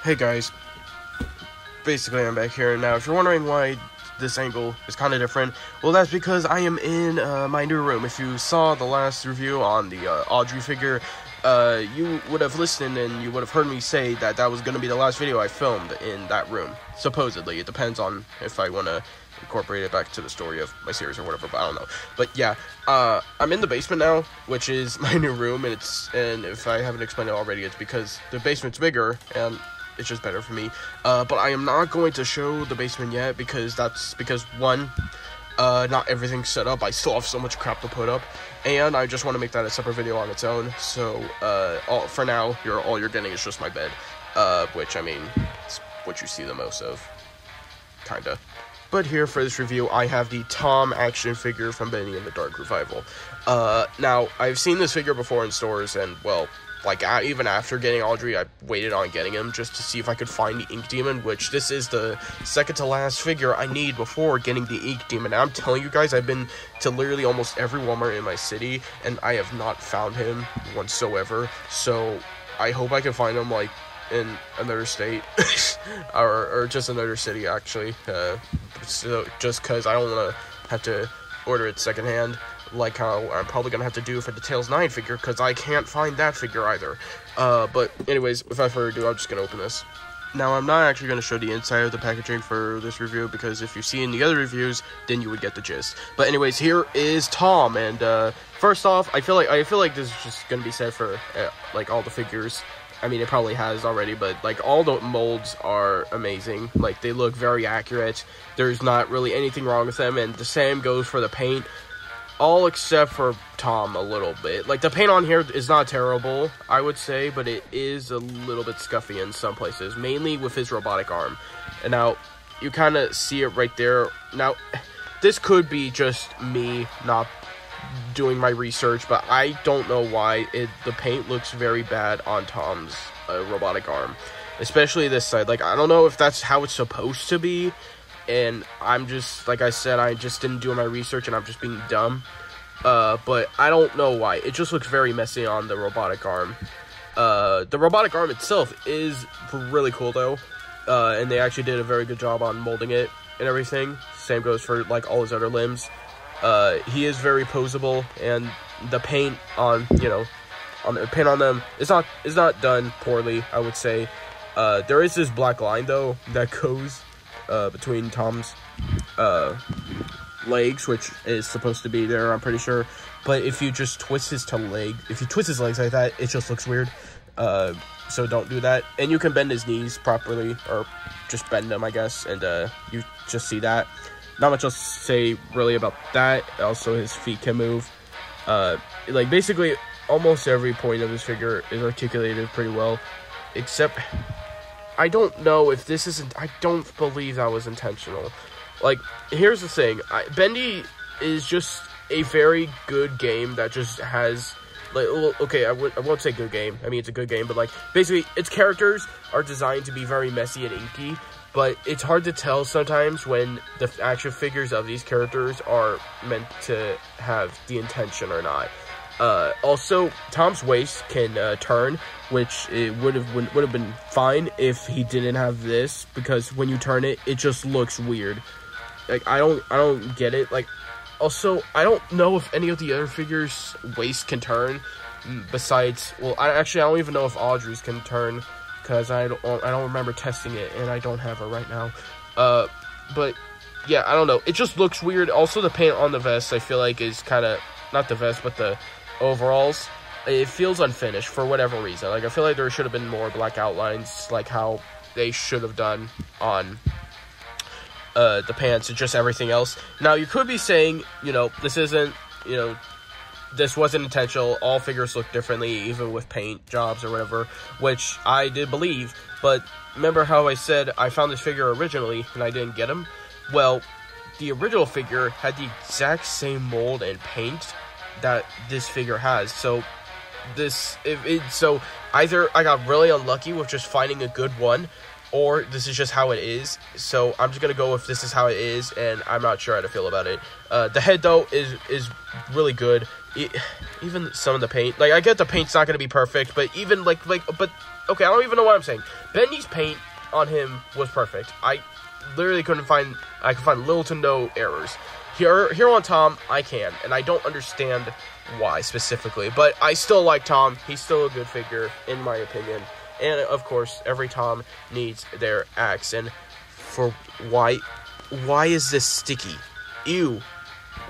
Hey guys, basically I'm back here. Now, if you're wondering why this angle is kind of different, well, that's because I am in my new room. If you saw the last review on the Audrey figure, you would have listened and you would have heard me say that that was going to be the last video I filmed in that room. Supposedly. It depends on if I want to incorporate it back to the story of my series or whatever, but I don't know. But yeah, I'm in the basement now, which is my new room, and if I haven't explained it already, it's because the basement's bigger, and it's just better for me. But I am not going to show the basement yet, because one, not everything's set up. I still have so much crap to put up, and I just want to make that a separate video on its own. So, for now, all you're getting is just my bed, which, I mean, it's what you see the most of, kinda. But here for this review, I have the Tom action figure from Bendy in the Dark Revival. Now, I've seen this figure before in stores, and, well, like, even after getting Audrey, I waited on getting him just to see if I could find the Ink Demon, which this is the second to last figure I need before getting the Ink Demon. And I'm telling you guys, I've been to literally almost every Walmart in my city, and I have not found him whatsoever. So, I hope I can find him, like, in another state, or just another city, actually, so just because I don't want to have to order it secondhand, like how I'm probably going to have to do for the Tails 9 figure, because I can't find that figure either. But anyways, without further ado, I'm just going to open this. Now, I'm not actually going to show the inside of the packaging for this review, because if you've seen the other reviews, then you would get the gist. But anyways, here is Tom, and first off, I feel like this is just going to be said for like all the figures. I mean, it probably has already, but, like, all the molds are amazing. Like, they look very accurate. There's not really anything wrong with them, and the same goes for the paint. All except for Tom a little bit. Like, the paint on here is not terrible, I would say, but it is a little bit scuffy in some places, mainly with his robotic arm. And now, you kind of see it right there. Now, this could be just me not doing my research, but I don't know why the paint looks very bad on Tom's robotic arm, especially this side. Like, I don't know if that's how it's supposed to be, and I'm just, like I said, I just didn't do my research and I'm just being dumb, but I don't know why. It just looks very messy on the robotic arm. The robotic arm itself is really cool though, and they actually did a very good job on molding it and everything. Same goes for, like, all his other limbs. He is very posable, and the paint on, the paint on them is not done poorly, I would say. There is this black line, though, that goes, between Tom's, legs, which is supposed to be there, I'm pretty sure. But if you just twist his legs like that, it just looks weird. So don't do that. And you can bend his knees properly, or just bend them, I guess, and, you just see that. Not much else to say really about that. Also, his feet can move. Like, basically, almost every point of this figure is articulated pretty well. Except, I don't know if this isn't... I don't believe that was intentional. Like, here's the thing. Bendy is just a very good game that just has... Like, okay, I won't say good game. I mean, it's a good game, but, like, basically, its characters are designed to be very messy and inky. But it's hard to tell sometimes when the action figures of these characters are meant to have the intention or not. Also, Tom's waist can turn, which it would have been fine if he didn't have this, because when you turn it, it just looks weird. Like, I don't get it. Like, also, I don't know if any of the other figures' waist can turn. Besides, well, I don't even know if Audrey's can turn, because I don't remember testing it, and I don't have it right now. But, yeah, I don't know. It just looks weird. Also, the paint on the vest, I feel like, is kind of... Not the vest, but the overalls. It feels unfinished for whatever reason. Like, I feel like there should have been more black outlines, like how they should have done on the pants and just everything else. Now, you could be saying, this isn't, this wasn't intentional, all figures look differently, even with paint jobs or whatever, which I did believe, but remember how I said I found this figure originally and I didn't get him? Well, the original figure had the exact same mold and paint that this figure has, so either I got really unlucky with just finding a good one, or this is just how it is. So I'm just gonna go with this is how it is, and I'm not sure how to feel about it. The head though is really good. Even some of the paint, like, I get the paint's not gonna be perfect, but even but okay, I don't even know what I'm saying. Bendy's paint on him was perfect. I literally couldn't find, I could find little to no errors. Here on Tom, I can, and I don't understand why specifically, but I still like Tom. He's still a good figure, in my opinion. And, of course, every Tom needs their axe, and for why is this sticky? Ew.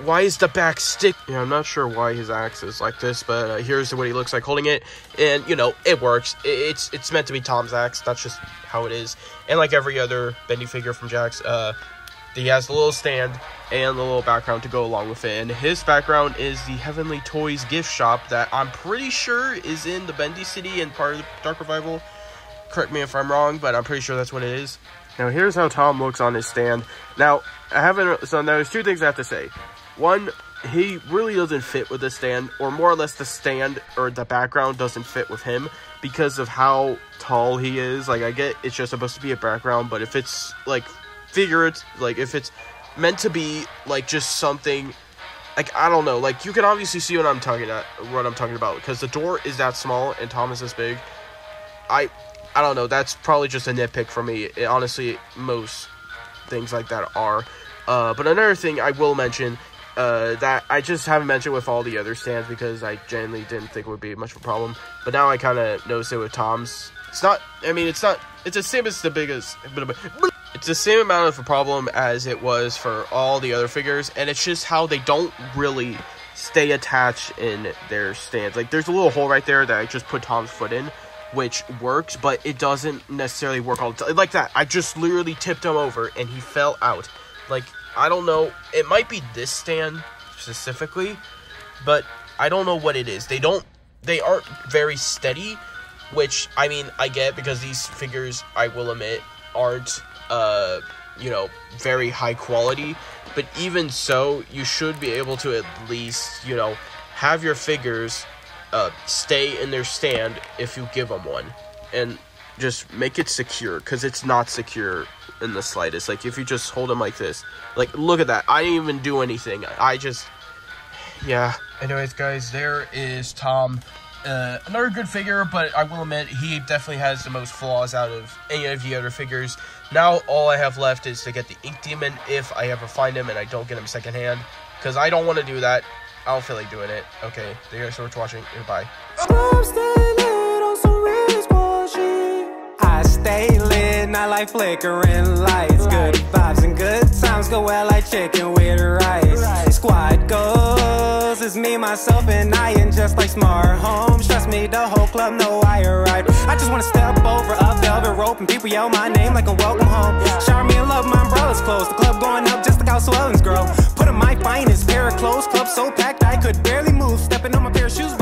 Why is the back stick? Yeah, I'm not sure why his axe is like this, but here's what he looks like holding it, and, you know, it works. It's meant to be Tom's axe. That's just how it is. And like every other Bendy figure from Jakks, he has the little stand and the little background to go along with it. And his background is the Heavenly Toys gift shop that I'm pretty sure is in the Bendy City and part of the Dark Revival. Correct me if I'm wrong, but I'm pretty sure that's what it is. Now, here's how Tom looks on his stand. Now, so there's two things I have to say. One, he really doesn't fit with the stand, or more or less the stand or the background doesn't fit with him because of how tall he is. Like, I get it's just supposed to be a background, but if it's, like, like, if it's meant to be, like, just something, like, I don't know, like, you can obviously see what I'm talking about, because the door is that small and Tom is this big. I don't know, that's probably just a nitpick for me. Honestly, most things like that are. But another thing I will mention, that I just haven't mentioned with all the other stands because I genuinely didn't think it would be much of a problem. But now I kind of noticed it with Tom's. It's the same as the biggest, it's the same amount of a problem as it was for all the other figures, and it's just how they don't really stay attached in their stands. Like, there's a little hole right there that I just put Tom's foot in, which works, but it doesn't necessarily work all the time. Like that, I just literally tipped him over, and he fell out. Like, I don't know, it might be this stand specifically, but I don't know what it is. They aren't very steady, which, I mean, I get, because these figures, I will admit, aren't, you know, very high quality, but even so, you should be able to at least, you know, have your figures stay in their stand if you give them one, and just make it secure, because it's not secure in the slightest. Like, if you just hold them like this, like, look at that, I didn't even do anything, yeah. Anyways, guys, there is Tom. Another good figure, but I will admit, he definitely has the most flaws out of any of the other figures. Now, all I have left is to get the Ink Demon, if I ever find him and I don't get him secondhand, because I don't want to do that. I don't feel like doing it. Okay, thank you guys so much for watching. Goodbye. I stay lit, not like flickering lights. Good vibes and good times go well like chicken with rice. Squad goes, it's me, myself, and I, and just like smart homes. Trust me, the whole club know I arrived. I just wanna step over a velvet rope and people yell my name like a welcome home. Shower me in love, my umbrella's closed. The club going up just like how swellings grow. Put on my finest pair of clothes, club so packed I could barely move. Stepping on my pair of shoes.